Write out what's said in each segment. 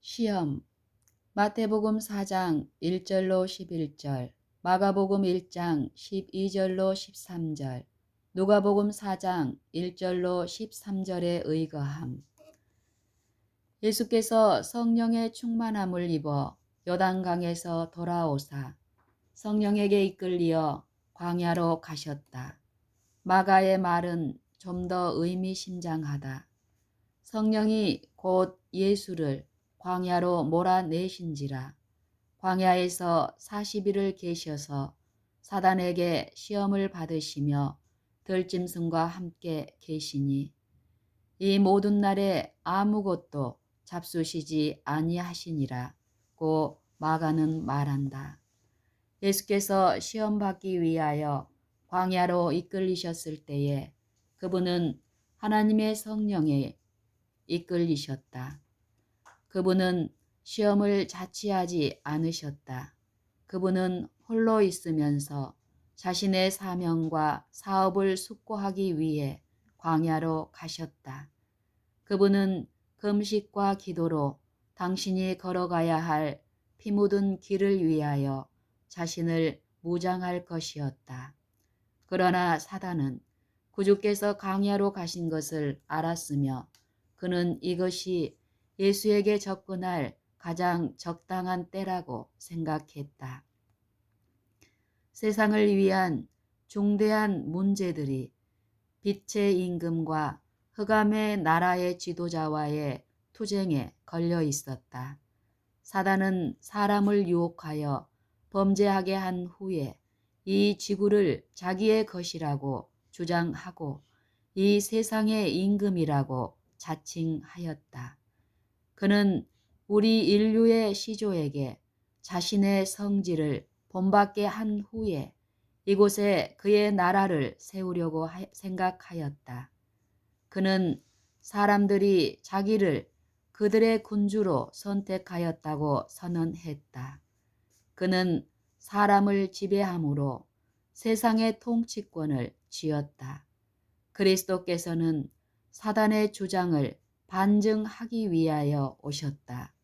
시험 마태복음 4장 1절로 11절, 마가복음 1장 12절로 13절, 누가복음 4장 1절로 13절에 의거함. 예수께서 성령의 충만함을 입어 요단강에서 돌아오사 성령에게 이끌리어 광야로 가셨다. 마가의 말은 좀 더 의미심장하다. 성령이 곧 예수를 광야로 몰아내신지라. 광야에서 40일을 계셔서 사단에게 시험을 받으시며 들짐승과 함께 계시니 이 모든 날에 아무것도 잡수시지 아니하시니라 고 마가는 말한다. 예수께서 시험 받기 위하여 광야로 이끌리셨을 때에 그분은 하나님의 성령에 이끌리셨다. 그분은 시험을 자취하지 않으셨다. 그분은 홀로 있으면서 자신의 사명과 사업을 숙고하기 위해 광야로 가셨다. 그분은 금식과 기도로 당신이 걸어가야 할 피 묻은 길을 위하여 자신을 무장할 것이었다. 그러나 사단은 구주께서 광야로 가신 것을 알았으며 그는 이것이 예수에게 접근할 가장 적당한 때라고 생각했다. 세상을 위한 중대한 문제들이 빛의 임금과 흑암의 나라의 지도자와의 투쟁에 걸려 있었다. 사단은 사람을 유혹하여 범죄하게 한 후에 이 지구를 자기의 것이라고 주장하고 이 세상의 임금이라고 자칭하였다. 그는 우리 인류의 시조에게 자신의 성질을 본받게 한 후에 이곳에 그의 나라를 세우려고 생각하였다. 그는 사람들이 자기를 그들의 군주로 선택하였다고 선언했다. 그는 사람을 지배함으로 세상의 통치권을 쥐었다. 그리스도께서는 사단의 주장을 반증하기 위하여 오셨다.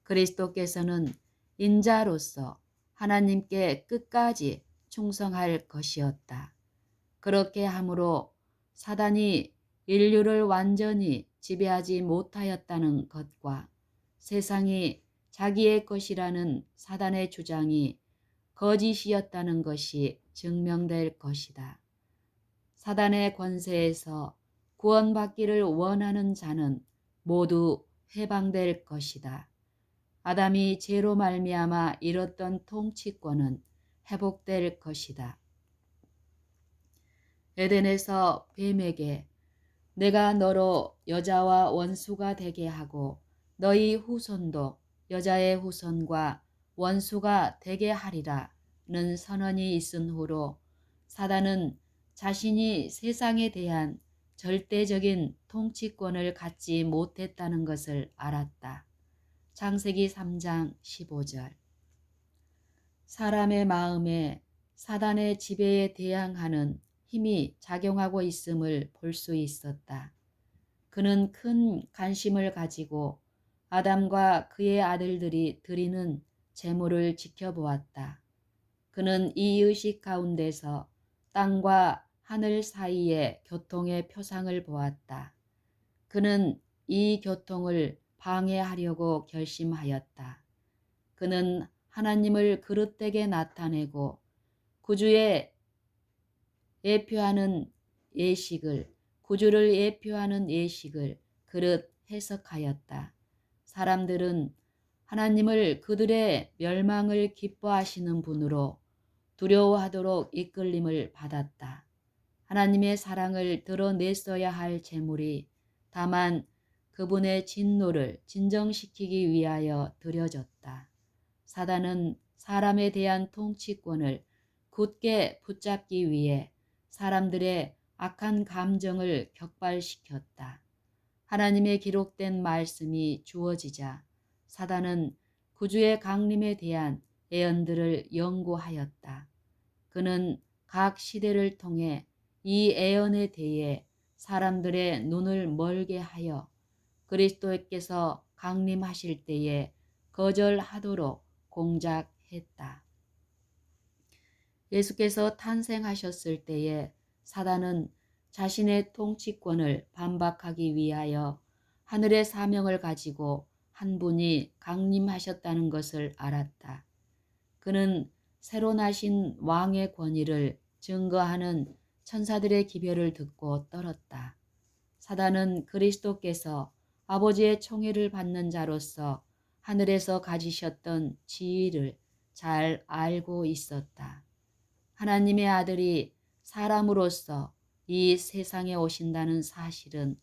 그리스도께서는 인자로서 하나님께 끝까지 충성할 것이었다. 그렇게 함으로 사단이 인류를 완전히 지배하지 못하였다는 것과 세상이 자기의 것이라는 사단의 주장이 거짓이었다는 것이 증명될 것이다. 사단의 권세에서 구원받기를 원하는 자는 모두 해방될 것이다. 아담이 죄로 말미암아 잃었던 통치권은 회복될 것이다. 에덴에서 뱀에게 내가 너로 여자와 원수가 되게 하고 너희 후손도 여자의 후손과 원수가 되게 하리라는 선언이 있은 후로 사단은 자신이 세상에 대한 절대적인 통치권을 갖지 못했다는 것을 알았다. 창세기 3장 15절. 사람의 마음에 사단의 지배에 대항하는 힘이 작용하고 있음을 볼 수 있었다. 그는 큰 관심을 가지고 아담과 그의 아들들이 드리는 제물을 지켜보았다. 그는 이 의식 가운데서 땅과 하늘 사이의 교통의 표상을 보았다. 그는 이 교통을 방해하려고 결심하였다. 그는 하나님을 그릇되게 나타내고 구주의 예표하는 예식을, 구주를 예표하는 예식을 그릇 해석하였다. 사람들은 하나님을 그들의 멸망을 기뻐하시는 분으로 두려워하도록 이끌림을 받았다. 하나님의 사랑을 드러냈어야 할 제물이 다만 그분의 진노를 진정시키기 위하여 드려졌다. 사단은 사람에 대한 통치권을 굳게 붙잡기 위해 사람들의 악한 감정을 격발시켰다. 하나님의 기록된 말씀이 주어지자 사단은 구주의 강림에 대한 예언들을 연구하였다. 그는 각 시대를 통해 이 예언에 대해 사람들의 눈을 멀게 하여 그리스도께서 강림하실 때에 거절하도록 공작했다. 예수께서 탄생하셨을 때에 사단은 자신의 통치권을 반박하기 위하여 하늘의 사명을 가지고 한 분이 강림하셨다는 것을 알았다. 그는 새로 나신 왕의 권위를 증거하는 천사들의 기별을 듣고 떨었다. 사단은 그리스도께서 아버지의 총애를 받는 자로서 하늘에서 가지셨던 지위를 잘 알고 있었다. 하나님의 아들이 사람으로서 이 세상에 오신다는 사실은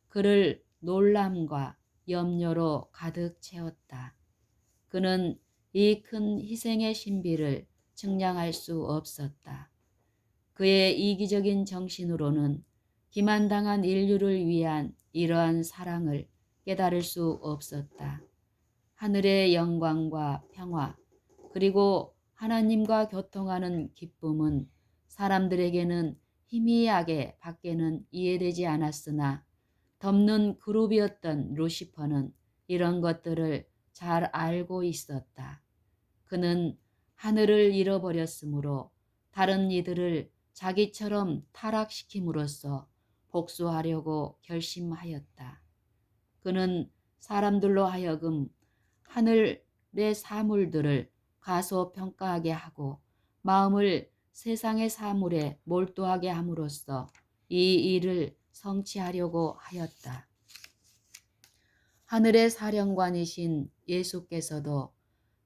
그를 놀람과 염려로 가득 채웠다. 그는 이 큰 희생의 신비를 측량할 수 없었다. 그의 이기적인 정신으로는 기만당한 인류를 위한 이러한 사랑을 깨달을 수 없었다. 하늘의 영광과 평화, 그리고 하나님과 교통하는 기쁨은 사람들에게는 희미하게 밖에는 이해되지 않았으나 덮는 그룹이었던 루시퍼는 이런 것들을 잘 알고 있었다. 그는 하늘을 잃어버렸으므로 다른 이들을 자기처럼 타락시킴으로써 복수하려고 결심하였다. 그는 사람들로 하여금 하늘의 사물들을 가소평가하게 하고 마음을 세상의 사물에 몰두하게 함으로써 이 일을 성취하려고 하였다. 하늘의 사령관이신 예수께서도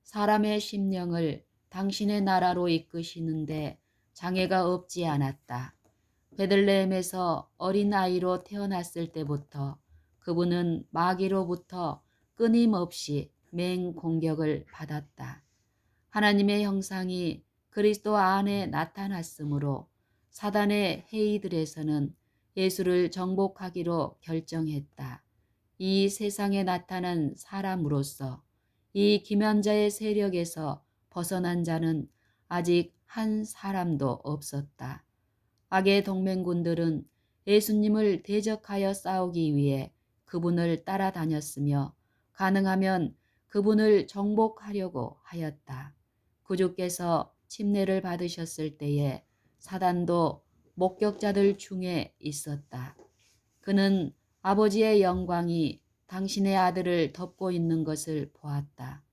사람의 심령을 당신의 나라로 이끄시는데 장애가 없지 않았다. 베들레헴에서 어린아이로 태어났을 때부터 그분은 마귀로부터 끊임없이 맹공격을 받았다. 하나님의 형상이 그리스도 안에 나타났으므로 사단의 회의들에서는 예수를 정복하기로 결정했다. 이 세상에 나타난 사람으로서 이 기면자의 세력에서 벗어난 자는 아직 한 사람도 없었다. 악의 동맹군들은 예수님을 대적하여 싸우기 위해 그분을 따라다녔으며 가능하면 그분을 정복하려고 하였다. 구주께서 침례를 받으셨을 때에 사단도 목격자들 중에 있었다. 그는 아버지의 영광이 당신의 아들을 덮고 있는 것을 보았다.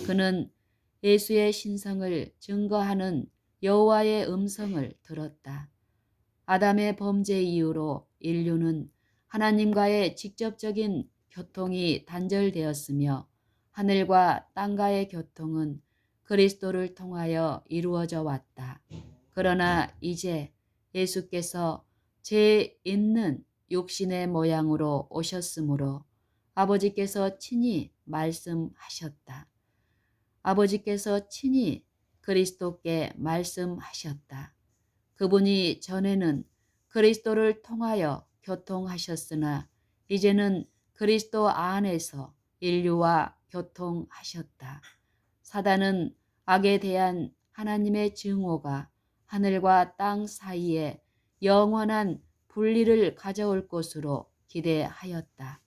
그는 예수의 신성을 증거하는 여호와의 음성을 들었다. 아담의 범죄 이후로 인류는 하나님과의 직접적인 교통이 단절되었으며 하늘과 땅과의 교통은 그리스도를 통하여 이루어져 왔다. 그러나 이제 예수께서 죄 있는 육신의 모양으로 오셨으므로 아버지께서 친히 말씀하셨다. 아버지께서 친히 그리스도께 말씀하셨다. 그분이 전에는 그리스도를 통하여 교통하셨으나 이제는 그리스도 안에서 인류와 교통하셨다. 사단은 악에 대한 하나님의 증오가 하늘과 땅 사이에 영원한 분리를 가져올 것으로 기대하였다.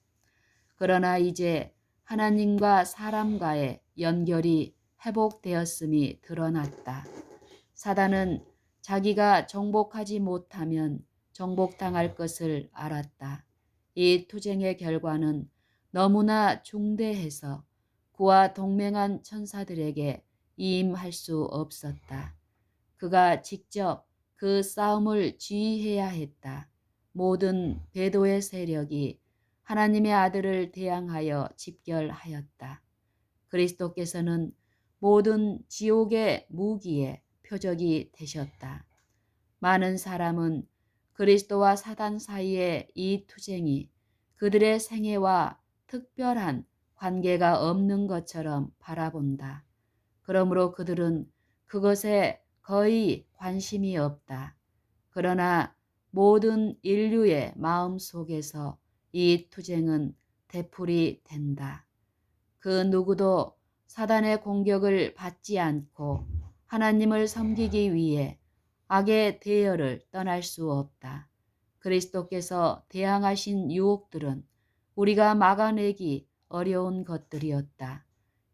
그러나 이제 하나님과 사람과의 연결이 회복되었음이 드러났다. 사단은 자기가 정복하지 못하면 정복당할 것을 알았다. 이 투쟁의 결과는 너무나 중대해서 그와 동맹한 천사들에게 이임할 수 없었다. 그가 직접 그 싸움을 지휘해야 했다. 모든 배도의 세력이 하나님의 아들을 대항하여 집결하였다. 그리스도께서는 모든 지옥의 무기의 표적이 되셨다. 많은 사람은 그리스도와 사단 사이의 이 투쟁이 그들의 생애와 특별한 관계가 없는 것처럼 바라본다. 그러므로 그들은 그것에 거의 관심이 없다. 그러나 모든 인류의 마음 속에서 이 투쟁은 되풀이 된다. 그 누구도 사단의 공격을 받지 않고 하나님을 섬기기 위해 악의 대열을 떠날 수 없다. 그리스도께서 대항하신 유혹들은 우리가 막아내기 어려운 것들이었다.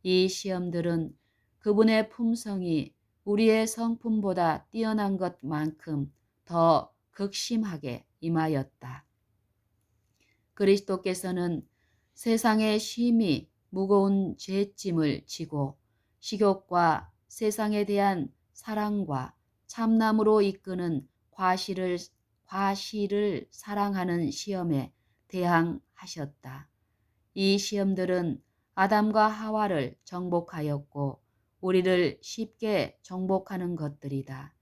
이 시험들은 그분의 품성이 우리의 성품보다 뛰어난 것만큼 더 극심하게 임하였다. 그리스도께서는 세상의 심히 무거운 죄짐을 지고 식욕과 세상에 대한 사랑과 참남으로 이끄는 과실을 사랑하는 시험에 대항하셨다. 이 시험들은 아담과 하와를 정복하였고 우리를 쉽게 정복하는 것들이다.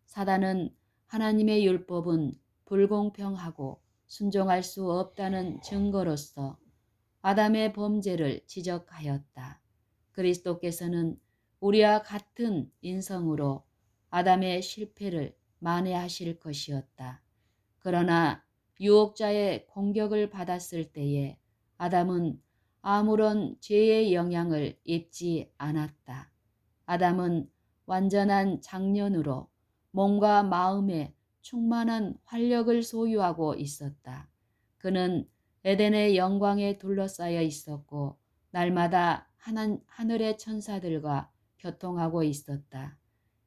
사단은 하나님의 율법은 불공평하고 순종할 수 없다는 증거로서 아담의 범죄를 지적하였다. 그리스도께서는 우리와 같은 인성으로 아담의 실패를 만회하실 것이었다. 그러나 유혹자의 공격을 받았을 때에 아담은 아무런 죄의 영향을 입지 않았다. 아담은 완전한 장년으로 몸과 마음에 충만한 활력을 소유하고 있었다. 그는 에덴의 영광에 둘러싸여 있었고 날마다 하늘의 천사들과 교통하고 있었다.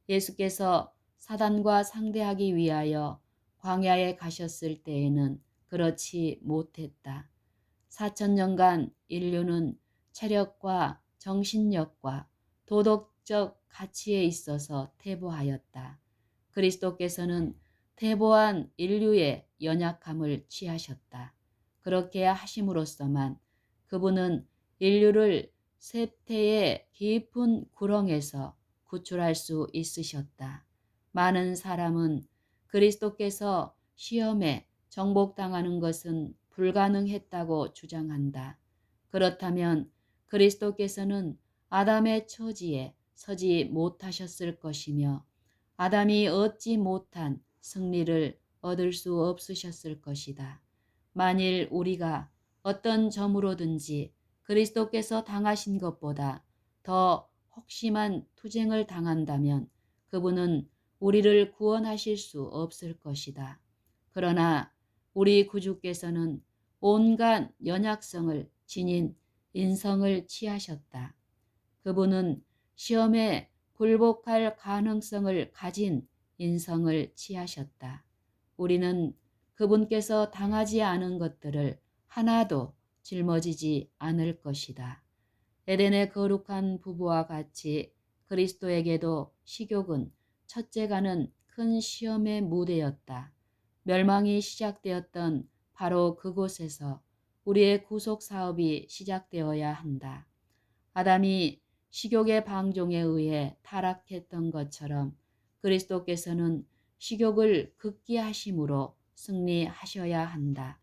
예수께서 사단과 상대하기 위하여 광야에 가셨을 때에는 그렇지 못했다. 4,000년간 인류는 체력과 정신력과 도덕적 가치에 있어서 퇴보하였다. 그리스도께서는 퇴보한 인류의 연약함을 취하셨다. 그렇게 하심으로써만 그분은 인류를 쇠퇴의 깊은 구렁에서 구출할 수 있으셨다. 많은 사람은 그리스도께서 시험에 정복당하는 것은 불가능했다고 주장한다. 그렇다면 그리스도께서는 아담의 처지에 서지 못하셨을 것이며 아담이 얻지 못한 승리를 얻을 수 없으셨을 것이다. 만일 우리가 어떤 점으로든지 그리스도께서 당하신 것보다 더 혹심한 투쟁을 당한다면 그분은 우리를 구원하실 수 없을 것이다. 그러나 우리 구주께서는 온갖 연약성을 지닌 인성을 취하셨다. 그분은 시험에 굴복할 가능성을 가진 인성을 취하셨다. 우리는 그분께서 당하지 않은 것들을 하나도 짊어지지 않을 것이다. 에덴의 거룩한 부부와 같이 그리스도에게도 식욕은 첫째가는 큰 시험의 무대였다. 멸망이 시작되었던 바로 그곳에서 우리의 구속 사업이 시작되어야 한다. 아담이 식욕의 방종에 의해 타락했던 것처럼 그리스도께서는 식욕을 극기하심으로 승리하셔야 한다.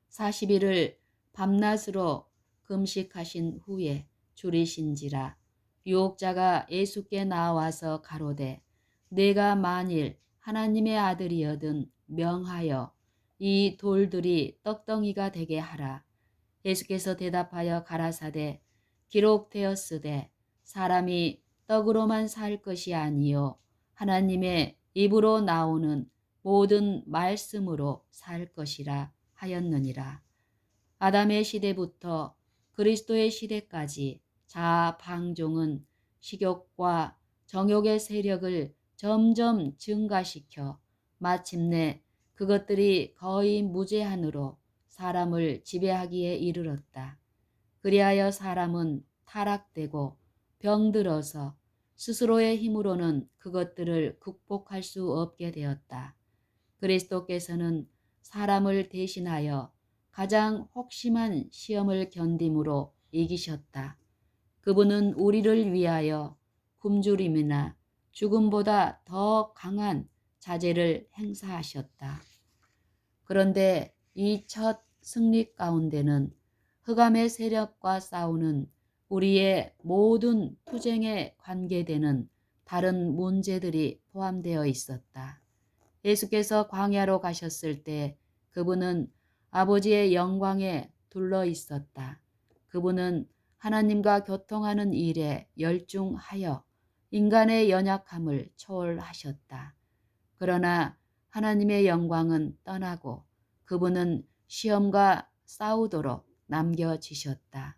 40일을 밤낮으로 금식하신 후에 줄이신지라 유혹자가 예수께 나와서 가로되 내가 만일 하나님의 아들이여든 명하여 이 돌들이 떡덩이가 되게 하라. 예수께서 대답하여 가라사대 기록되었으되 사람이 떡으로만 살 것이 아니요 하나님의 입으로 나오는 모든 말씀으로 살 것이라 하였느니라. 아담의 시대부터 그리스도의 시대까지 자아 방종은 식욕과 정욕의 세력을 점점 증가시켜 마침내 그것들이 거의 무제한으로 사람을 지배하기에 이르렀다. 그리하여 사람은 타락되고 병들어서 스스로의 힘으로는 그것들을 극복할 수 없게 되었다. 그리스도께서는 사람을 대신하여 가장 혹심한 시험을 견딤으로 이기셨다. 그분은 우리를 위하여 굶주림이나 죽음보다 더 강한 자제를 행사하셨다. 그런데 이 첫 승리 가운데는 흑암의 세력과 싸우는 우리의 모든 투쟁에 관계되는 다른 문제들이 포함되어 있었다. 예수께서 광야로 가셨을 때 그분은 아버지의 영광에 둘러 있었다. 그분은 하나님과 교통하는 일에 열중하여 인간의 연약함을 초월하셨다. 그러나 하나님의 영광은 떠나고 그분은 시험과 싸우도록 남겨지셨다.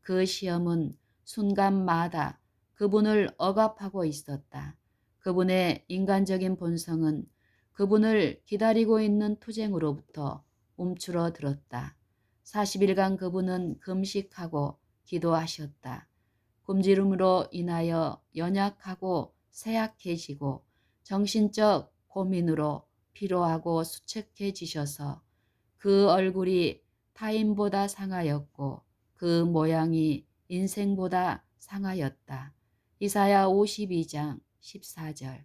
그 시험은 순간마다 그분을 억압하고 있었다. 그분의 인간적인 본성은 그분을 기다리고 있는 투쟁으로부터 움츠러들었다. 40일간 그분은 금식하고 기도하셨다. 굶주림으로 인하여 연약하고 쇠약해지고 정신적 고민으로 피로하고 수척해지셔서 그 얼굴이 타인보다 상하였고 그 모양이 인생보다 상하였다. 이사야 52장 14절.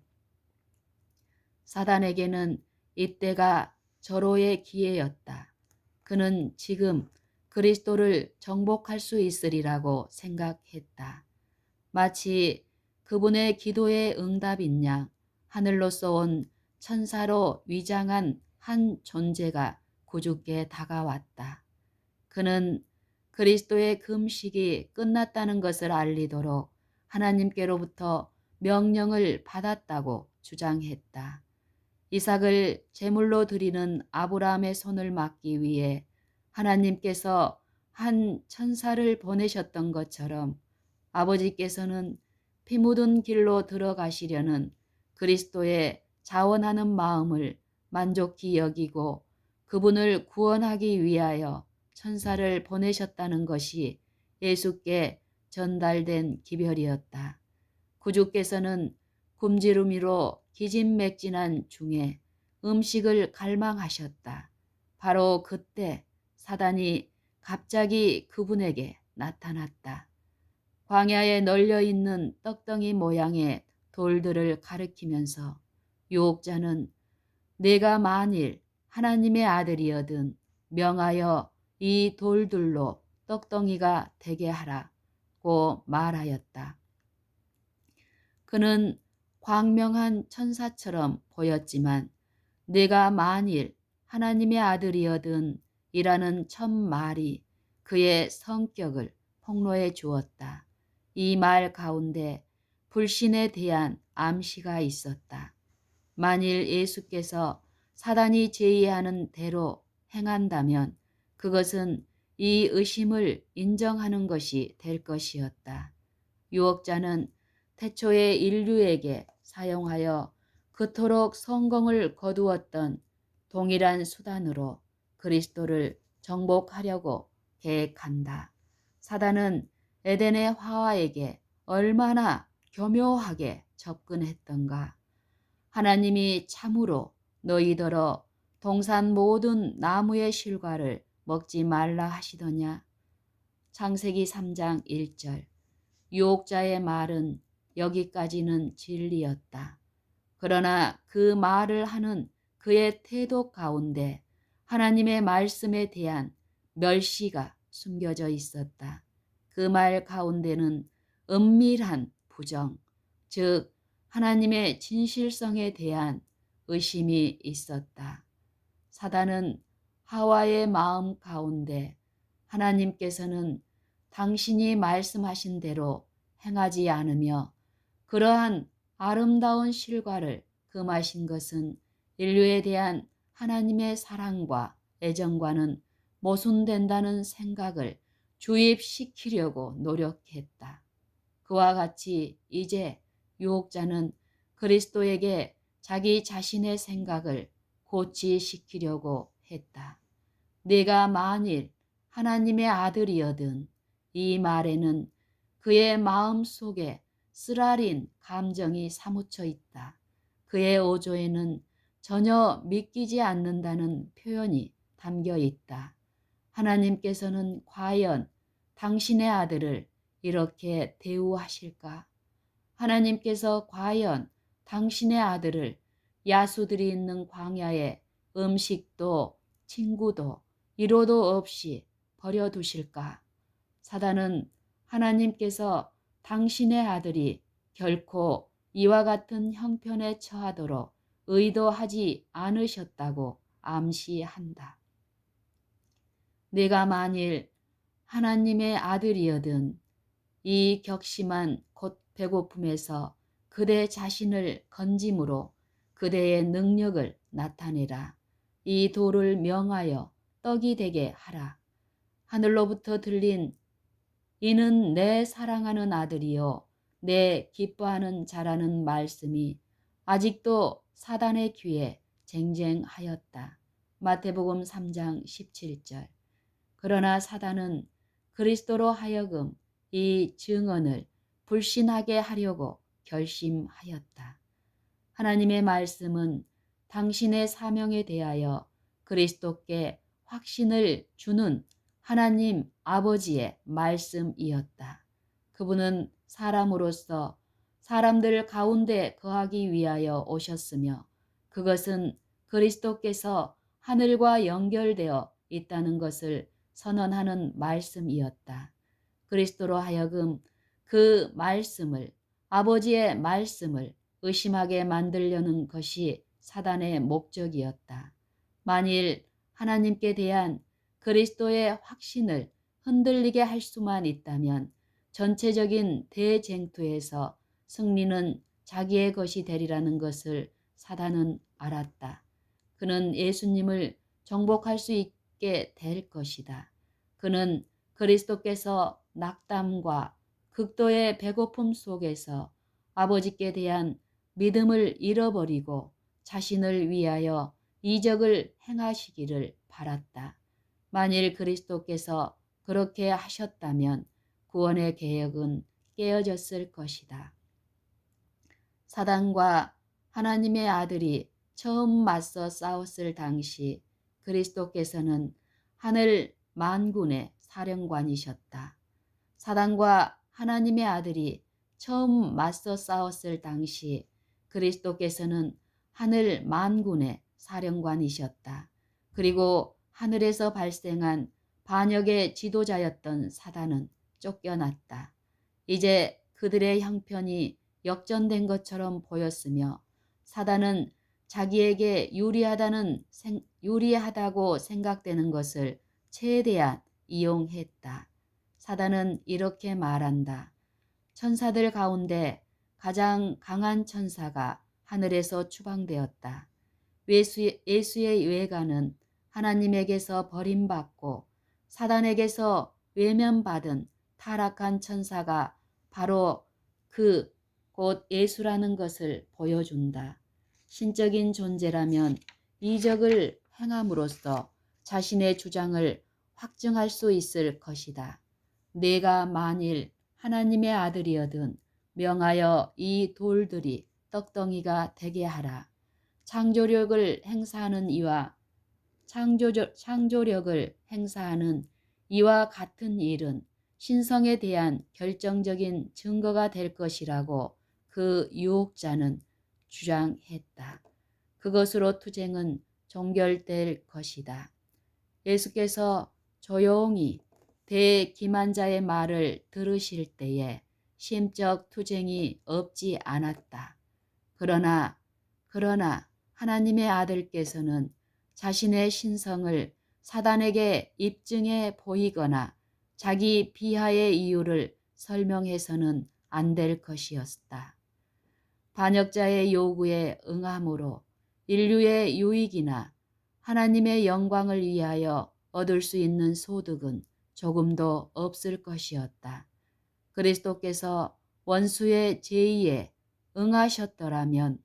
사단에게는 이때가 절호의 기회였다. 그는 지금 그리스도를 정복할 수 있으리라고 생각했다. 마치 그분의 기도의 응답인 양 하늘로서 온 천사로 위장한 한 존재가 구주께 다가왔다. 그는 그리스도의 금식이 끝났다는 것을 알리도록 하나님께로부터 명령을 받았다고 주장했다. 이삭을 제물로 드리는 아브라함의 손을 막기 위해 하나님께서 한 천사를 보내셨던 것처럼 아버지께서는 피 묻은 길로 들어가시려는 그리스도의 자원하는 마음을 만족히 여기고 그분을 구원하기 위하여 천사를 보내셨다는 것이 예수께 전달된 기별이었다. 구주께서는 굶주림으로 기진맥진한 중에 음식을 갈망하셨다. 바로 그때 사단이 갑자기 그분에게 나타났다. 광야에 널려있는 떡덩이 모양의 돌들을 가리키면서 유혹자는 내가 만일 하나님의 아들이여든 명하여 이 돌들로 떡덩이가 되게 하라고 말하였다. 그는 광명한 천사처럼 보였지만 내가 만일 하나님의 아들이여든 이라는 첫 말이 그의 성격을 폭로해 주었다. 이 말 가운데 불신에 대한 암시가 있었다. 만일 예수께서 사단이 제의하는 대로 행한다면 그것은 이 의심을 인정하는 것이 될 것이었다. 유혹자는 태초에 인류에게 사용하여 그토록 성공을 거두었던 동일한 수단으로 그리스도를 정복하려고 계획한다. 사단은 에덴의 화와에게 얼마나 교묘하게 접근했던가. 하나님이 참으로 너희더러 동산 모든 나무의 실과를 먹지 말라 하시더냐. 창세기 3장 1절. 유혹자의 말은 여기까지는 진리였다. 그러나 그 말을 하는 그의 태도 가운데 하나님의 말씀에 대한 멸시가 숨겨져 있었다. 그 말 가운데는 은밀한 부정, 즉 하나님의 진실성에 대한 의심이 있었다. 사단은 하와의 마음 가운데 하나님께서는 당신이 말씀하신 대로 행하지 않으며 그러한 아름다운 실과를 금하신 것은 인류에 대한 하나님의 사랑과 애정과는 모순된다는 생각을 주입시키려고 노력했다. 그와 같이 이제 유혹자는 그리스도에게 자기 자신의 생각을 고치시키려고 했다. 내가 만일 하나님의 아들이여든 이 말에는 그의 마음 속에 쓰라린 감정이 사무쳐 있다. 그의 어조에는 전혀 믿기지 않는다는 표현이 담겨 있다. 하나님께서는 과연 당신의 아들을 이렇게 대우하실까? 하나님께서 과연 당신의 아들을 야수들이 있는 광야에 음식도 친구도 이로도 없이 버려두실까? 사단은 하나님께서 당신의 아들이 결코 이와 같은 형편에 처하도록 의도하지 않으셨다고 암시한다. 내가 만일 하나님의 아들이여든 이 격심한 곧 배고픔에서 그대 자신을 건짐으로 그대의 능력을 나타내라. 이 돌을 명하여 떡이 되게 하라. 하늘로부터 들린 이는 내 사랑하는 아들이요 내 기뻐하는 자라는 말씀이 아직도 사단의 귀에 쟁쟁하였다. 마태복음 3장 17절. 그러나 사단은 그리스도로 하여금 이 증언을 불신하게 하려고 결심하였다. 하나님의 말씀은 당신의 사명에 대하여 그리스도께 확신을 주는 하나님 아버지의 말씀이었다. 그분은 사람으로서 사람들 가운데 거하기 위하여 오셨으며 그것은 그리스도께서 하늘과 연결되어 있다는 것을 선언하는 말씀이었다. 그리스도로 하여금 그 말씀을, 아버지의 말씀을 의심하게 만들려는 것이 사단의 목적이었다. 만일 하나님께 대한 그리스도의 확신을 흔들리게 할 수만 있다면 전체적인 대쟁투에서 승리는 자기의 것이 되리라는 것을 사단은 알았다. 그는 예수님을 정복할 수 있게 될 것이다. 그는 그리스도께서 낙담과 극도의 배고픔 속에서 아버지께 대한 믿음을 잃어버리고 자신을 위하여 이적을 행하시기를 바랐다. 만일 그리스도께서 그렇게 하셨다면 구원의 계획은 깨어졌을 것이다. 사단과 하나님의 아들이 처음 맞서 싸웠을 당시 그리스도께서는 하늘 만군의 사령관이셨다. 사단과 하나님의 아들이 처음 맞서 싸웠을 당시 그리스도께서는 하늘 만군의 사령관이셨다. 그리고 하늘에서 발생한 반역의 지도자였던 사단은 쫓겨났다. 이제 그들의 형편이 역전된 것처럼 보였으며 사단은 자기에게 유리하다고 생각되는 것을 최대한 이용했다. 사단은 이렇게 말한다. 천사들 가운데 가장 강한 천사가 하늘에서 추방되었다. 예수의 외가는 하나님에게서 버림받고 사단에게서 외면받은 타락한 천사가 바로 곧 예수라는 것을 보여준다. 신적인 존재라면 이적을 행함으로써 자신의 주장을 확증할 수 있을 것이다. 내가 만일 하나님의 아들이어든 명하여 이 돌들이 떡덩이가 되게 하라. 창조력을 행사하는 이와 같은 일은 신성에 대한 결정적인 증거가 될 것이라고 그 유혹자는 주장했다. 그것으로 투쟁은 종결될 것이다. 예수께서 조용히 대기만자의 말을 들으실 때에 심적 투쟁이 없지 않았다. 그러나 하나님의 아들께서는 자신의 신성을 사단에게 입증해 보이거나 자기 비하의 이유를 설명해서는 안 될 것이었다. 반역자의 요구에 응함으로 인류의 유익이나 하나님의 영광을 위하여 얻을 수 있는 소득은 조금도 없을 것이었다. 그리스도께서 원수의 제의에 응하셨더라면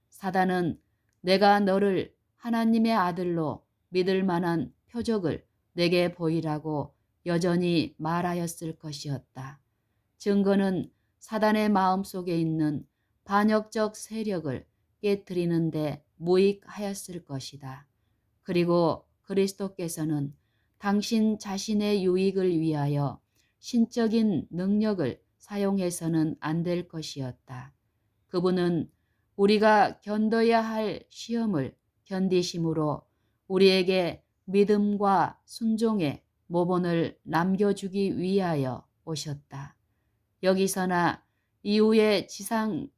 사단은 내가 너를 하나님의 아들로 믿을 만한 표적을 내게 보이라고 여전히 말하였을 것이었다. 증거는 사단의 마음속에 있는 반역적 세력을 깨뜨리는데 무익하였을 것이다. 그리고 그리스도께서는 당신 자신의 유익을 위하여 신적인 능력을 사용해서는 안 될 것이었다. 그분은 우리가 견뎌야 할 시험을 견디심으로 우리에게 믿음과 순종의 모본을 남겨주기 위하여 오셨다. 여기서나 이후의 지상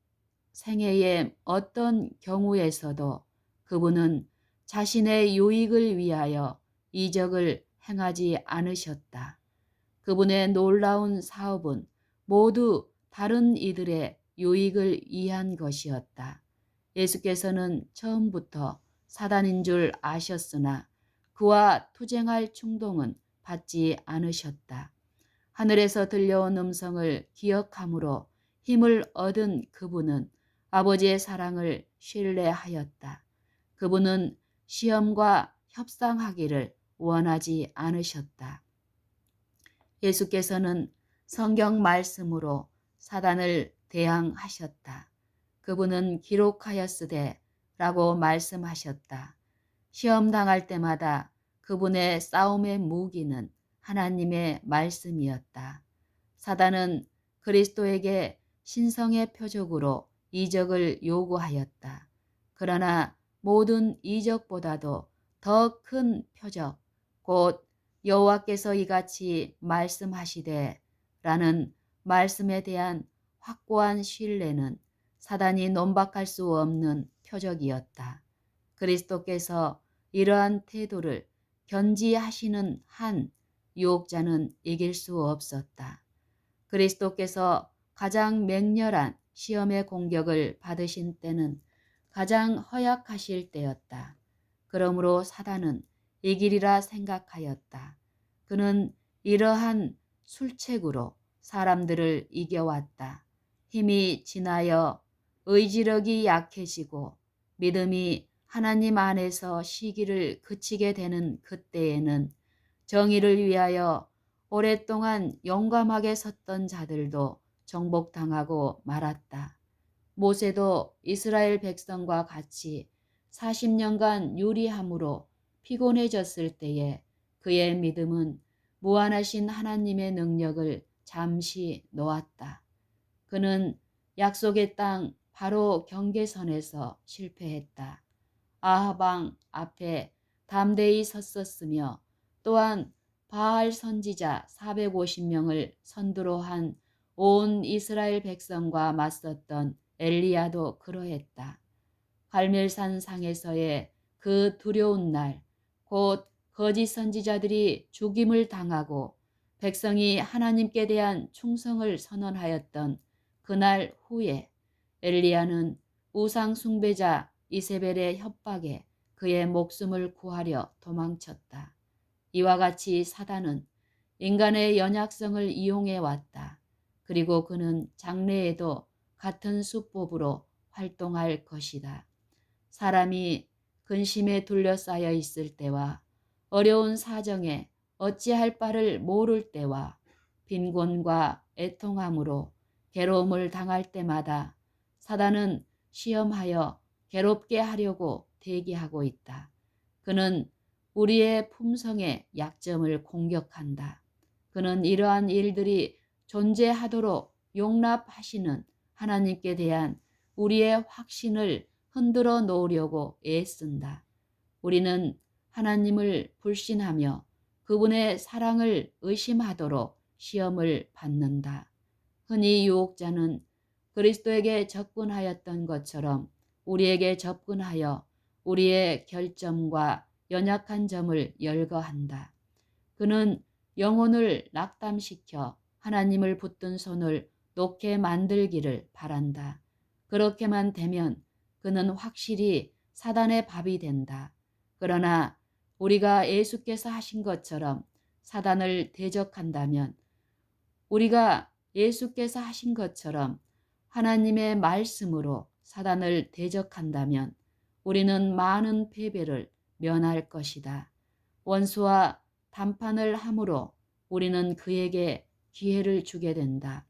생애의 어떤 경우에서도 그분은 자신의 유익을 위하여 이적을 행하지 않으셨다. 그분의 놀라운 사업은 모두 다른 이들의 유익을 위한 것이었다. 예수께서는 처음부터 사단인 줄 아셨으나 그와 투쟁할 충동은 받지 않으셨다. 하늘에서 들려온 음성을 기억함으로 힘을 얻은 그분은 아버지의 사랑을 신뢰하였다. 그분은 시험과 협상하기를 원하지 않으셨다. 예수께서는 성경 말씀으로 사단을 대항하셨다. 그분은 기록하였으되 라고 말씀하셨다. 시험 당할 때마다 그분의 싸움의 무기는 하나님의 말씀이었다. 사단은 그리스도에게 신성의 표적으로 이적을 요구하였다. 그러나 모든 이적보다도 더 큰 표적, 곧 여호와께서 이같이 말씀하시되 라는 말씀에 대한 확고한 신뢰는 사단이 논박할 수 없는 표적이었다. 그리스도께서 이러한 태도를 견지하시는 한 유혹자는 이길 수 없었다. 그리스도께서 가장 맹렬한 시험의 공격을 받으신 때는 가장 허약하실 때였다. 그러므로 사단은 이기리라 생각하였다. 그는 이러한 술책으로 사람들을 이겨왔다. 힘이 지나여 의지력이 약해지고 믿음이 하나님 안에서 시기를 그치게 되는 그때에는 정의를 위하여 오랫동안 용감하게 섰던 자들도 정복당하고 말았다. 모세도 이스라엘 백성과 같이 40년간 유리함으로 피곤해졌을 때에 그의 믿음은 무한하신 하나님의 능력을 잠시 놓았다. 그는 약속의 땅 바로 경계선에서 실패했다. 아하방 앞에 담대히 섰었으며 또한 바알 선지자 450명을 선두로 한 온 이스라엘 백성과 맞섰던 엘리야도 그러했다. 갈멜산 상에서의 그 두려운 날, 곧 거짓 선지자들이 죽임을 당하고 백성이 하나님께 대한 충성을 선언하였던 그날 후에 엘리야는 우상 숭배자 이세벨의 협박에 그의 목숨을 구하려 도망쳤다. 이와 같이 사단은 인간의 연약성을 이용해 왔다. 그리고 그는 장래에도 같은 수법으로 활동할 것이다. 사람이 근심에 둘러싸여 있을 때와 어려운 사정에 어찌할 바를 모를 때와 빈곤과 애통함으로 괴로움을 당할 때마다 사단은 시험하여 괴롭게 하려고 대기하고 있다. 그는 우리의 품성의 약점을 공격한다. 그는 이러한 일들이 존재하도록 용납하시는 하나님께 대한 우리의 확신을 흔들어 놓으려고 애쓴다. 우리는 하나님을 불신하며 그분의 사랑을 의심하도록 시험을 받는다. 흔히 유혹자는 그리스도에게 접근하였던 것처럼 우리에게 접근하여 우리의 결점과 연약한 점을 열거한다. 그는 영혼을 낙담시켜 하나님을 붙든 손을 놓게 만들기를 바란다. 그렇게만 되면 그는 확실히 사단의 밥이 된다. 그러나 우리가 예수께서 하신 것처럼 사단을 대적한다면, 우리가 예수께서 하신 것처럼 하나님의 말씀으로 사단을 대적한다면 우리는 많은 패배를 면할 것이다. 원수와 담판을 함으로 우리는 그에게 기회를 주게 된다.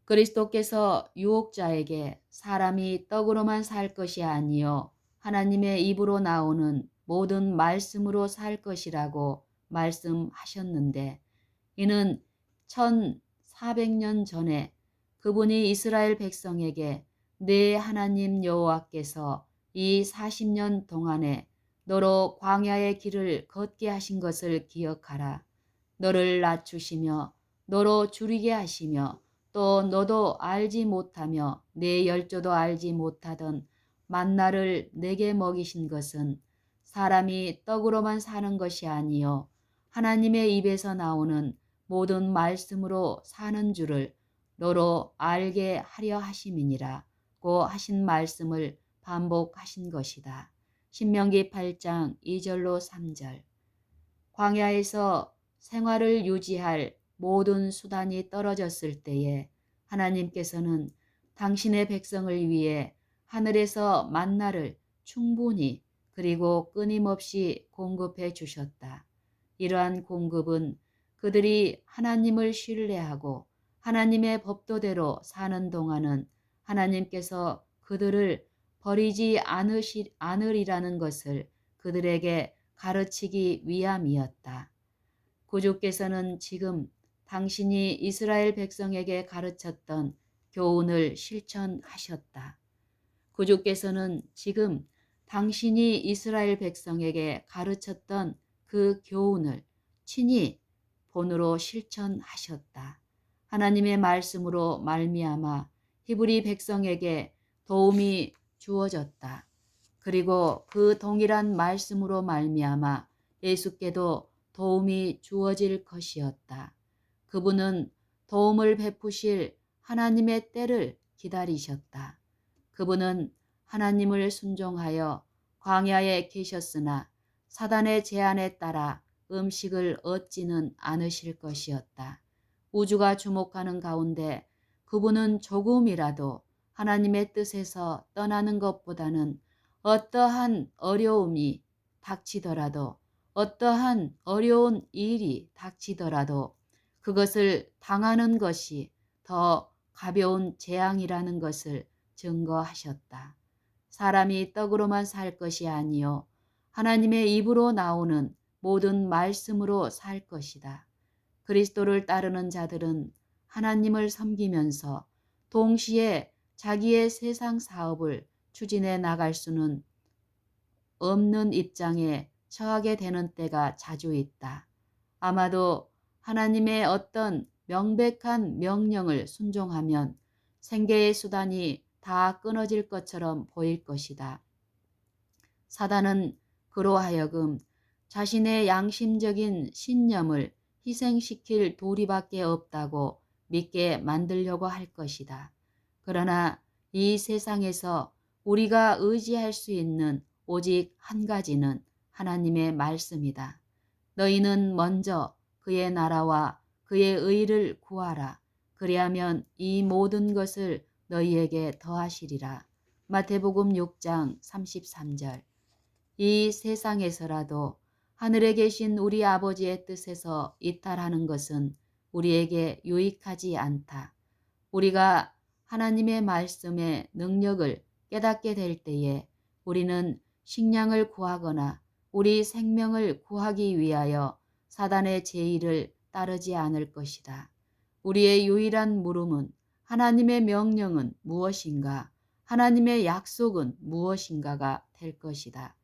그리스도께서 유혹자에게 사람이 떡으로만 살 것이 아니요 하나님의 입으로 나오는 모든 말씀으로 살 것이라고 말씀하셨는데, 이는 1400년 전에 그분이 이스라엘 백성에게 내 하나님 여호와께서 이 40년 동안에 너로 광야의 길을 걷게 하신 것을 기억하라. 너를 낮추시며 너로 줄이게 하시며 또 너도 알지 못하며 내 열조도 알지 못하던 만나를 내게 먹이신 것은 사람이 떡으로만 사는 것이 아니요 하나님의 입에서 나오는 모든 말씀으로 사는 줄을 너로 알게 하려 하심이니라고 하신 말씀을 반복하신 것이다. 신명기 8장 2절로 3절. 광야에서 생활을 유지할 모든 수단이 떨어졌을 때에 하나님께서는 당신의 백성을 위해 하늘에서 만나를 충분히 그리고 끊임없이 공급해 주셨다. 이러한 공급은 그들이 하나님을 신뢰하고 하나님의 법도대로 사는 동안은 하나님께서 그들을 버리지 않으리라는 것을 그들에게 가르치기 위함이었다. 구주께서는 지금 당신이 이스라엘 백성에게 가르쳤던 교훈을 실천하셨다. 구주께서는 지금 당신이 이스라엘 백성에게 가르쳤던 그 교훈을 친히 본으로 실천하셨다. 하나님의 말씀으로 말미암아 히브리 백성에게 도움이 주어졌다. 그리고 그 동일한 말씀으로 말미암아 예수께도 도움이 주어질 것이었다. 그분은 도움을 베푸실 하나님의 때를 기다리셨다. 그분은 하나님을 순종하여 광야에 계셨으나 사단의 제안에 따라 음식을 얻지는 않으실 것이었다. 우주가 주목하는 가운데 그분은 조금이라도 하나님의 뜻에서 떠나는 것보다는 어떠한 어려움이 닥치더라도 어떠한 어려운 일이 닥치더라도 그것을 당하는 것이 더 가벼운 재앙이라는 것을 증거하셨다. 사람이 떡으로만 살 것이 아니요 하나님의 입으로 나오는 모든 말씀으로 살 것이다. 그리스도를 따르는 자들은 하나님을 섬기면서 동시에 자기의 세상 사업을 추진해 나갈 수는 없는 입장에 처하게 되는 때가 자주 있다. 아마도 하나님의 어떤 명백한 명령을 순종하면 생계의 수단이 다 끊어질 것처럼 보일 것이다. 사단은 그로 하여금 자신의 양심적인 신념을 희생시킬 도리밖에 없다고 믿게 만들려고 할 것이다. 그러나 이 세상에서 우리가 의지할 수 있는 오직 한 가지는 하나님의 말씀이다. 너희는 먼저 그의 나라와 그의 의를 구하라. 그리하면 이 모든 것을 너희에게 더하시리라. 마태복음 6장 33절. 이 세상에서라도 하늘에 계신 우리 아버지의 뜻에서 이탈하는 것은 우리에게 유익하지 않다. 우리가 하나님의 말씀의 능력을 깨닫게 될 때에 우리는 식량을 구하거나 우리 생명을 구하기 위하여 사단의 제의를 따르지 않을 것이다. 우리의 유일한 물음은 하나님의 명령은 무엇인가, 하나님의 약속은 무엇인가가 될 것이다.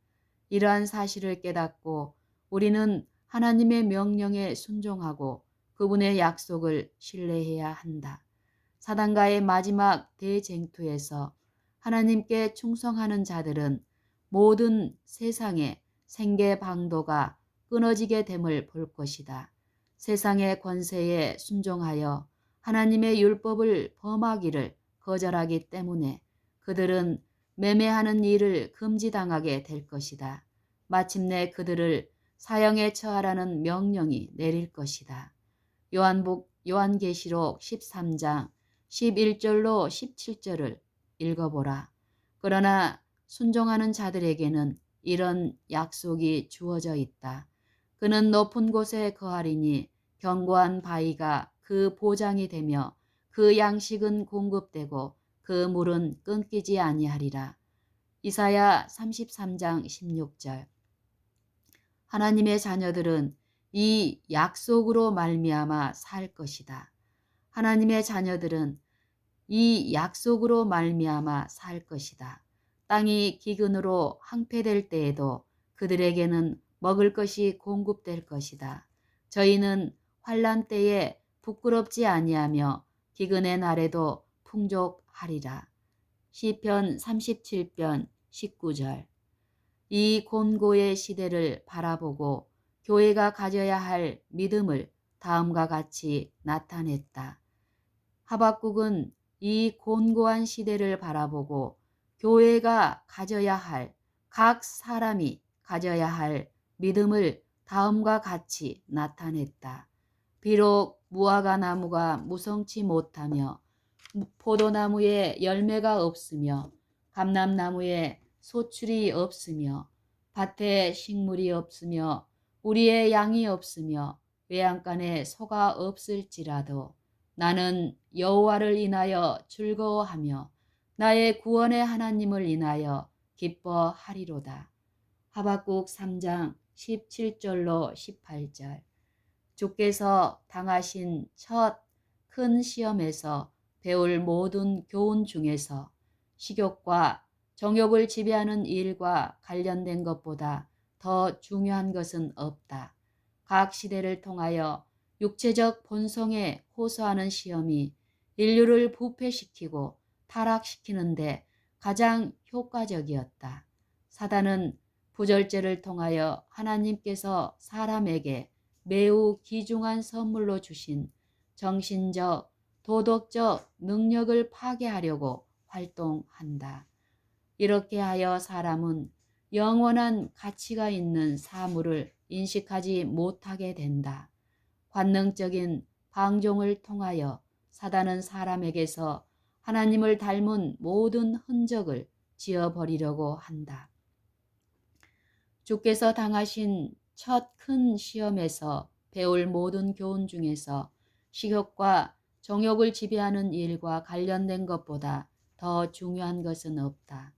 이러한 사실을 깨닫고 우리는 하나님의 명령에 순종하고 그분의 약속을 신뢰해야 한다. 사단과의 마지막 대쟁투에서 하나님께 충성하는 자들은 모든 세상의 생계 방도가 끊어지게 됨을 볼 것이다. 세상의 권세에 순종하여 하나님의 율법을 범하기를 거절하기 때문에 그들은 매매하는 일을 금지당하게 될 것이다. 마침내 그들을 사형에 처하라는 명령이 내릴 것이다. 요한계시록 13장 11절로 17절을 읽어보라. 그러나 순종하는 자들에게는 이런 약속이 주어져 있다. 그는 높은 곳에 거하리니 견고한 바위가 그 보장이 되며 그 양식은 공급되고 그 물은 끊기지 아니하리라. 이사야 33장 16절. 하나님의 자녀들은 이 약속으로 말미암아 살 것이다. 하나님의 자녀들은 이 약속으로 말미암아 살 것이다. 땅이 기근으로 황폐될 때에도 그들에게는 먹을 것이 공급될 것이다. 저희는 환난 때에 부끄럽지 아니하며 기근의 날에도 풍족하리라. 시편 37편 19절. 이 곤고의 시대를 바라보고 교회가 가져야 할 믿음을 다음과 같이 나타냈다. 하박국은 이 곤고한 시대를 바라보고 교회가 가져야 할, 각 사람이 가져야 할 믿음을 다음과 같이 나타냈다. 비록 무화과 나무가 무성치 못하며 포도나무에 열매가 없으며 감람나무에 소출이 없으며 밭에 식물이 없으며 우리의 양이 없으며 외양간에 소가 없을지라도 나는 여호와를 인하여 즐거워하며 나의 구원의 하나님을 인하여 기뻐하리로다. 하박국 3장 17절로 18절. 주께서 당하신 첫 큰 시험에서 배울 모든 교훈 중에서 식욕과 정욕을 지배하는 일과 관련된 것보다 더 중요한 것은 없다. 각 시대를 통하여 육체적 본성에 호소하는 시험이 인류를 부패시키고 타락시키는데 가장 효과적이었다. 사단은 부절제를 통하여 하나님께서 사람에게 매우 귀중한 선물로 주신 정신적, 도덕적 능력을 파괴하려고 활동한다. 이렇게 하여 사람은 영원한 가치가 있는 사물을 인식하지 못하게 된다. 관능적인 방종을 통하여 사단은 사람에게서 하나님을 닮은 모든 흔적을 지워버리려고 한다. 주께서 당하신 첫 큰 시험에서 배울 모든 교훈 중에서 식욕과 정욕을 지배하는 일과 관련된 것보다 더 중요한 것은 없다.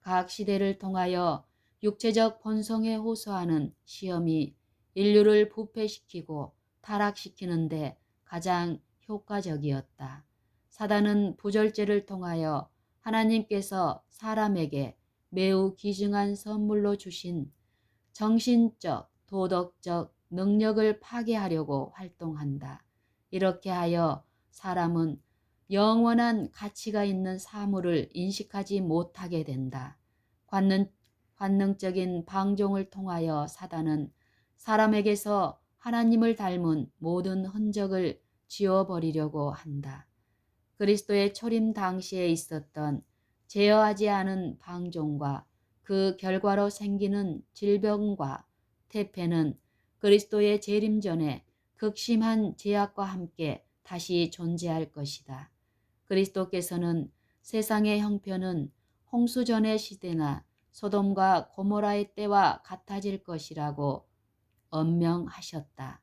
각 시대를 통하여 육체적 본성에 호소하는 시험이 인류를 부패시키고 타락시키는데 가장 효과적이었다. 사단은 부절제를 통하여 하나님께서 사람에게 매우 귀중한 선물로 주신 정신적, 도덕적 능력을 파괴하려고 활동한다. 이렇게 하여 사람은 영원한 가치가 있는 사물을 인식하지 못하게 된다. 관능적인 방종을 통하여 사단은 사람에게서 하나님을 닮은 모든 흔적을 지워버리려고 한다. 그리스도의 초림 당시에 있었던 제어하지 않은 방종과 그 결과로 생기는 질병과 태폐는 그리스도의 재림 전에 극심한 제약과 함께 다시 존재할 것이다. 그리스도께서는 세상의 형편은 홍수전의 시대나 소돔과 고모라의 때와 같아질 것이라고 언명하셨다.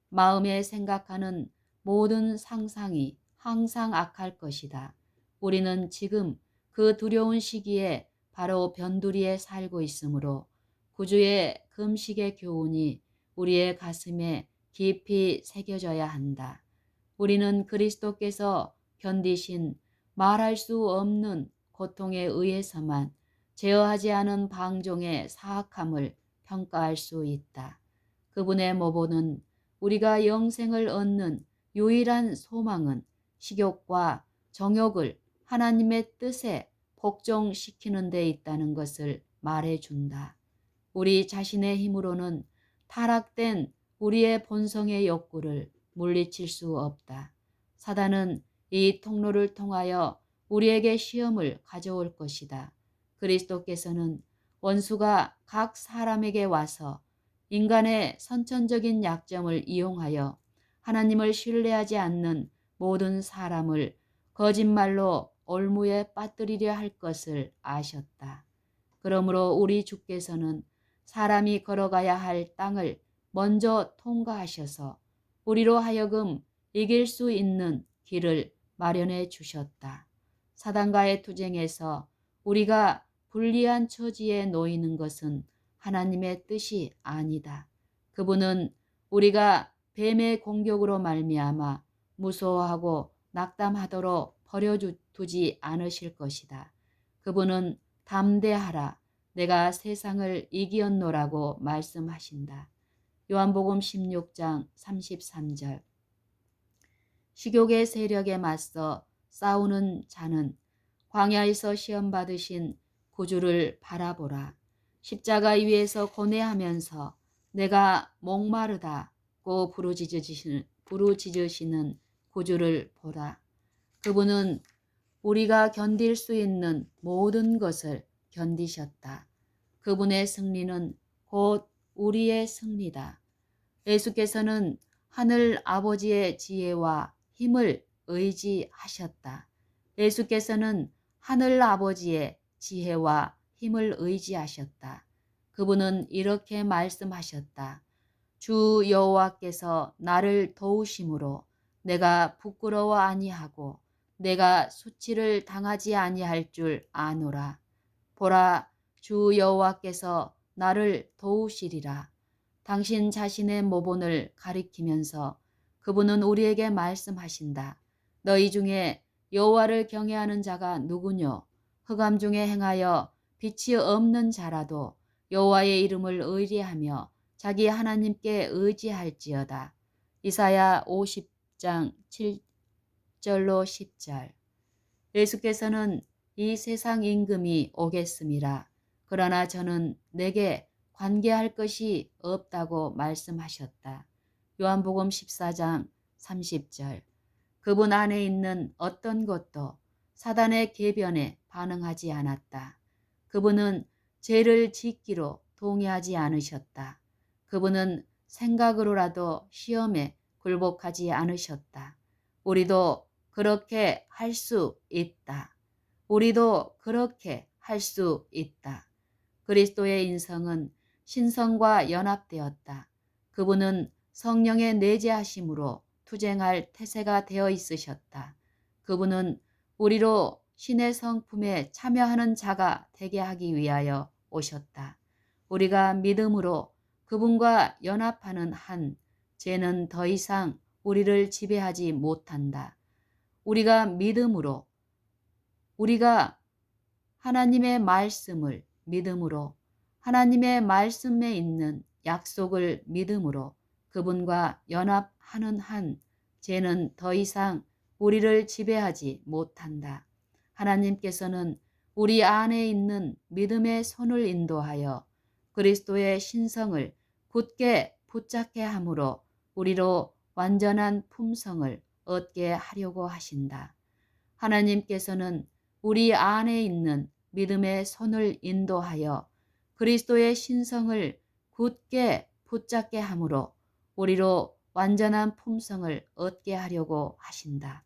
마음에 생각하는 모든 상상이 항상 악할 것이다. 우리는 지금 그 두려운 시기에 바로 변두리에 살고 있으므로 구주의 금식의 교훈이 우리의 가슴에 깊이 새겨져야 한다. 우리는 그리스도께서 견디신 말할 수 없는 고통에 의해서만 제어하지 않은 방종의 사악함을 평가할 수 있다. 그분의 모보는 우리가 영생을 얻는 유일한 소망은 식욕과 정욕을 하나님의 뜻에 복종시키는 데 있다는 것을 말해준다. 우리 자신의 힘으로는 타락된 우리의 본성의 욕구를 물리칠 수 없다. 사단은 이 통로를 통하여 우리에게 시험을 가져올 것이다. 그리스도께서는 원수가 각 사람에게 와서 인간의 선천적인 약점을 이용하여 하나님을 신뢰하지 않는 모든 사람을 거짓말로 올무에 빠뜨리려 할 것을 아셨다. 그러므로 우리 주께서는 사람이 걸어가야 할 땅을 먼저 통과하셔서 우리로 하여금 이길 수 있는 길을 마련해 주셨다. 사단과의 투쟁에서 우리가 불리한 처지에 놓이는 것은 하나님의 뜻이 아니다. 그분은 우리가 뱀의 공격으로 말미암아 무서워하고 낙담하도록 버려두지 않으실 것이다. 그분은 담대하라, 내가 세상을 이기었노라고 말씀하신다. 요한복음 16장 33절. 식욕의 세력에 맞서 싸우는 자는 광야에서 시험받으신 구주를 바라보라. 십자가 위에서 고뇌하면서 내가 목마르다고 부르짖으시는 구주를 보라. 그분은 우리가 견딜 수 있는 모든 것을 견디셨다. 그분의 승리는 곧 우리의 승리다. 예수께서는 하늘 아버지의 지혜와 힘을 의지하셨다. 예수께서는 하늘 아버지의 지혜와 힘을 의지하셨다. 그분은 이렇게 말씀하셨다. 주 여호와께서 나를 도우심으로 내가 부끄러워 아니하고 내가 수치를 당하지 아니할 줄 아노라. 보라, 주 여호와께서 나를 도우시리라. 당신 자신의 모본을 가리키면서 그분은 우리에게 말씀하신다. 너희 중에 여호와를 경외하는 자가 누구뇨? 흑암 중에 행하여 빛이 없는 자라도 여호와의 이름을 의뢰하며 자기 하나님께 의지할지어다. 이사야 50장 7절로 10절. 예수께서는 이 세상 임금이 오겠음이라. 그러나 저는 내게 관계할 것이 없다고 말씀하셨다. 요한복음 14장 30절. 그분 안에 있는 어떤 것도 사단의 계변에 반응하지 않았다. 그분은 죄를 짓기로 동의하지 않으셨다. 그분은 생각으로라도 시험에 굴복하지 않으셨다. 우리도 그렇게 할 수 있다. 우리도 그렇게 할 수 있다. 그리스도의 인성은 신성과 연합되었다. 그분은 성령의 내재하심으로 투쟁할 태세가 되어 있으셨다. 그분은 우리로 신의 성품에 참여하는 자가 되게 하기 위하여 오셨다. 우리가 믿음으로 그분과 연합하는 한 죄는 더 이상 우리를 지배하지 못한다. 우리가 믿음으로 우리가 하나님의 말씀을 믿음으로 하나님의 말씀에 있는 약속을 믿음으로 그분과 연합하는 한 죄는 더 이상 우리를 지배하지 못한다. 하나님께서는 우리 안에 있는 믿음의 손을 인도하여 그리스도의 신성을 굳게 붙잡게 함으로 우리로 완전한 품성을 얻게 하려고 하신다. 하나님께서는 우리 안에 있는 믿음의 손을 인도하여 그리스도의 신성을 굳게 붙잡게 함으로 우리로 완전한 품성을 얻게 하려고 하신다.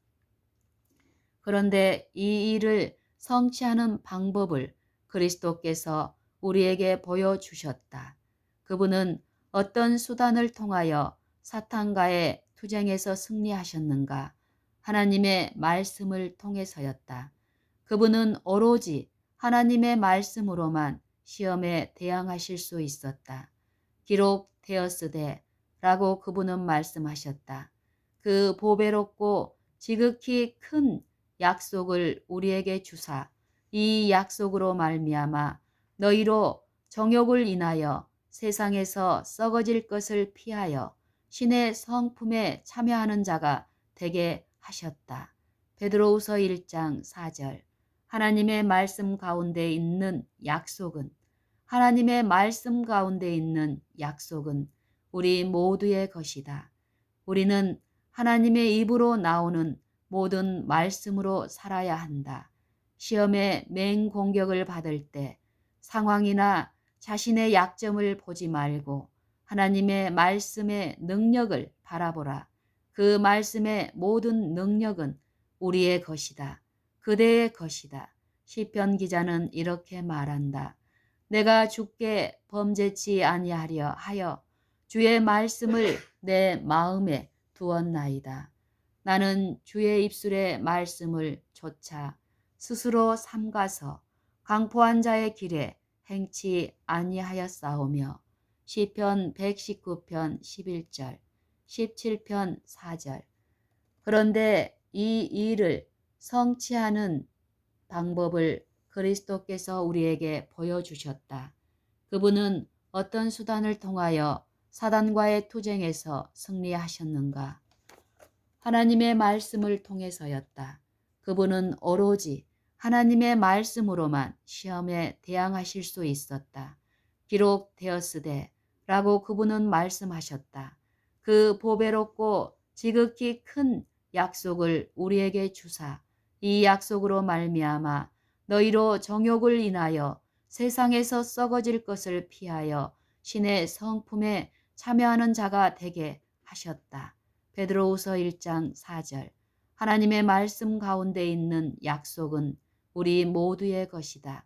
그런데 이 일을 성취하는 방법을 그리스도께서 우리에게 보여주셨다. 그분은 어떤 수단을 통하여 사탄과의 투쟁에서 승리하셨는가? 하나님의 말씀을 통해서였다. 그분은 오로지 하나님의 말씀으로만 시험에 대항하실 수 있었다. 기록되었으되 라고 그분은 말씀하셨다. 그 보배롭고 지극히 큰 약속을 우리에게 주사 이 약속으로 말미암아 너희로 정욕을 인하여 세상에서 썩어질 것을 피하여 신의 성품에 참여하는 자가 되게 하셨다. 베드로후서 1장 4절. 하나님의 말씀 가운데 있는 약속은 하나님의 말씀 가운데 있는 약속은 우리 모두의 것이다. 우리는 하나님의 입으로 나오는 모든 말씀으로 살아야 한다. 시험에 맹공격을 받을 때 상황이나 자신의 약점을 보지 말고 하나님의 말씀의 능력을 바라보라. 그 말씀의 모든 능력은 우리의 것이다. 그대의 것이다. 시편 기자는 이렇게 말한다. 내가 주께 범죄치 아니하려 하여 주의 말씀을 내 마음에 두었나이다. 나는 주의 입술의 말씀을 조차 스스로 삼가서 강포한 자의 길에 행치 아니하였사오며 시편 119편 11절 17편 4절. 그런데 이 일을 성취하는 방법을 그리스도께서 우리에게 보여주셨다. 그분은 어떤 수단을 통하여 사단과의 투쟁에서 승리하셨는가? 하나님의 말씀을 통해서였다. 그분은 오로지 하나님의 말씀으로만 시험에 대항하실 수 있었다. 기록되었으되 라고 그분은 말씀하셨다. 그 보배롭고 지극히 큰 약속을 우리에게 주사 이 약속으로 말미암아 너희로 정욕을 인하여 세상에서 썩어질 것을 피하여 신의 성품에 참여하는 자가 되게 하셨다. 베드로후서 1장 4절. 하나님의 말씀 가운데 있는 약속은 우리 모두의 것이다.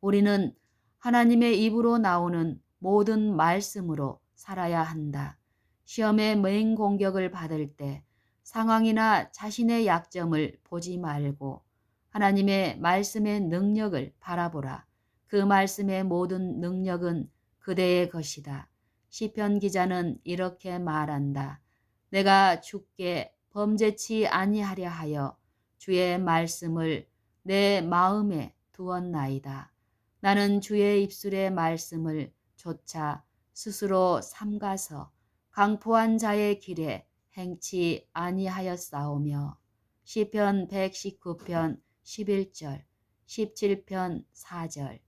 우리는 하나님의 입으로 나오는 모든 말씀으로 살아야 한다. 시험의 맹공격을 받을 때 상황이나 자신의 약점을 보지 말고 하나님의 말씀의 능력을 바라보라. 그 말씀의 모든 능력은 그대의 것이다. 시편 기자는 이렇게 말한다. 내가 주께 범죄치 아니하려 하여 주의 말씀을 내 마음에 두었나이다. 나는 주의 입술의 말씀을 조차 스스로 삼가서 강포한 자의 길에 행치 아니하였사오며. 시편 119편 11절, 17편 4절.